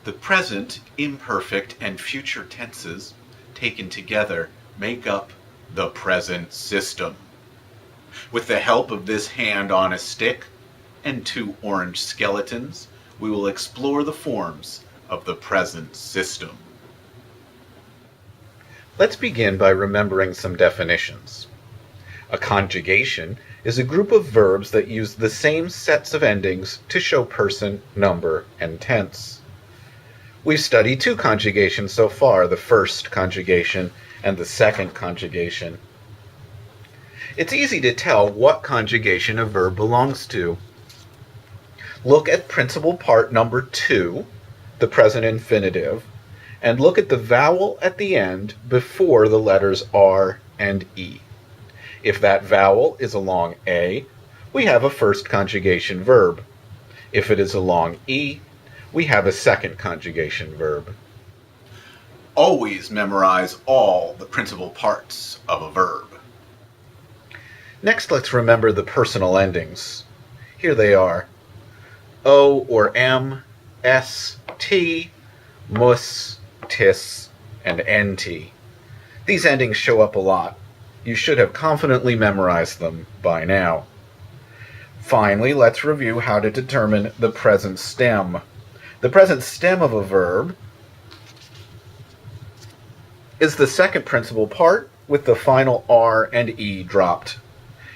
The present, imperfect, and future tenses, taken together, make up the present system. With the help of this hand on a stick and two orange skeletons, we will explore the forms of the present system. Let's begin by remembering some definitions. A conjugation is a group of verbs that use the same sets of endings to show person, number, and tense. We've studied two conjugations so far, the first conjugation and the second conjugation. It's easy to tell what conjugation a verb belongs to. Look at principal part number 2, the present infinitive, and look at the vowel at the end before the letters R and E. If that vowel is a long A, we have a first conjugation verb. If it is a long E, we have a second conjugation verb. Always memorize all the principal parts of a verb. Next, let's remember the personal endings. Here they are: O or M, S, T, mus, tis, and nt. These endings show up a lot. You should have confidently memorized them by now. Finally, let's review how to determine the present stem. The present stem of a verb is the second principal part with the final R and E dropped.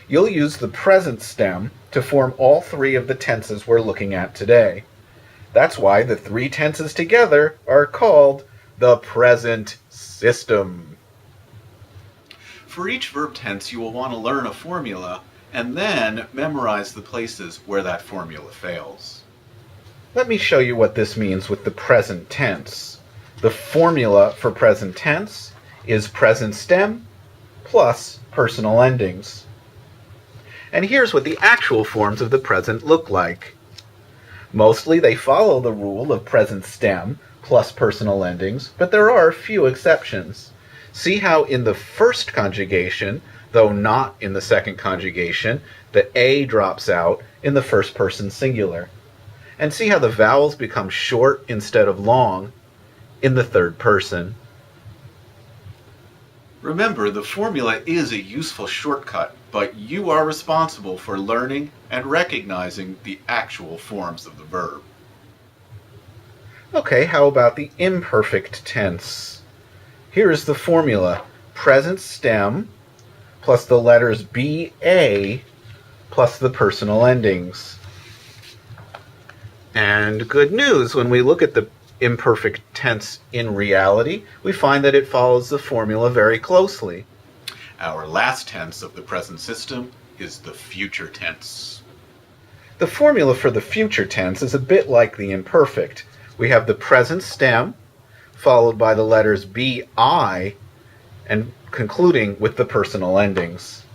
You'll use the present stem to form all three of the tenses we're looking at today. That's why the three tenses together are called the present system. For each verb tense, you will want to learn a formula and then memorize the places where that formula fails. Let me show you what this means with the present tense. The formula for present tense is present stem plus personal endings. And here's what the actual forms of the present look like. Mostly they follow the rule of present stem plus personal endings, but there are a few exceptions. See how in the first conjugation, though not in the second conjugation, the A drops out in the first person singular. And see how the vowels become short instead of long in the third person. Remember, the formula is a useful shortcut, but you are responsible for learning and recognizing the actual forms of the verb. Okay, how about the imperfect tense? Here is the formula: present stem plus the letters BA plus the personal endings. And good news, when we look at the imperfect tense in reality, we find that it follows the formula very closely. Our last tense of the present system is the future tense. The formula for the future tense is a bit like the imperfect. We have the present stem, followed by the letters BI, and concluding with the personal endings.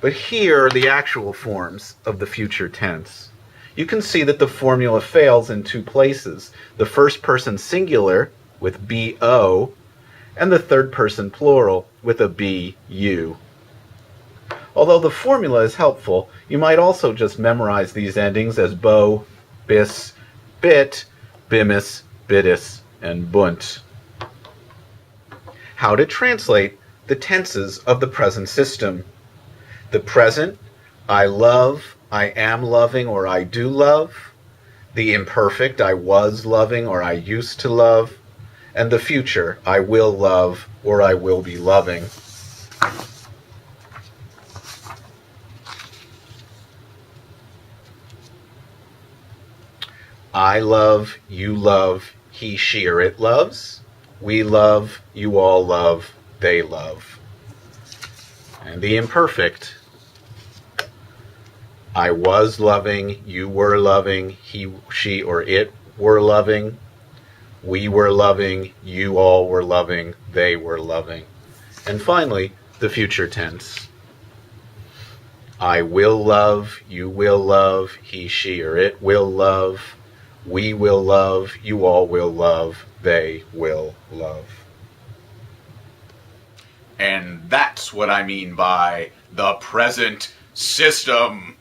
But here are the actual forms of the future tense. You can see that the formula fails in two places: the first person singular with BO, and the third person plural with a BU. Although the formula is helpful, you might also just memorize these endings as bo, bis, bit, bimis, bitis, and bunt. How to translate the tenses of the present system. The present, I love, I am loving, or I do love. The imperfect, I was loving, or I used to love. And the future, I will love, or I will be loving. I love, you love, he, she, or it loves. We love, you all love, they love. And the imperfect, I was loving, you were loving, he, she, or it were loving. We were loving, you all were loving, they were loving. And finally, the future tense. I will love, you will love, he, she, or it will love. We will love, you all will love, they will love. And that's what I mean by the present system.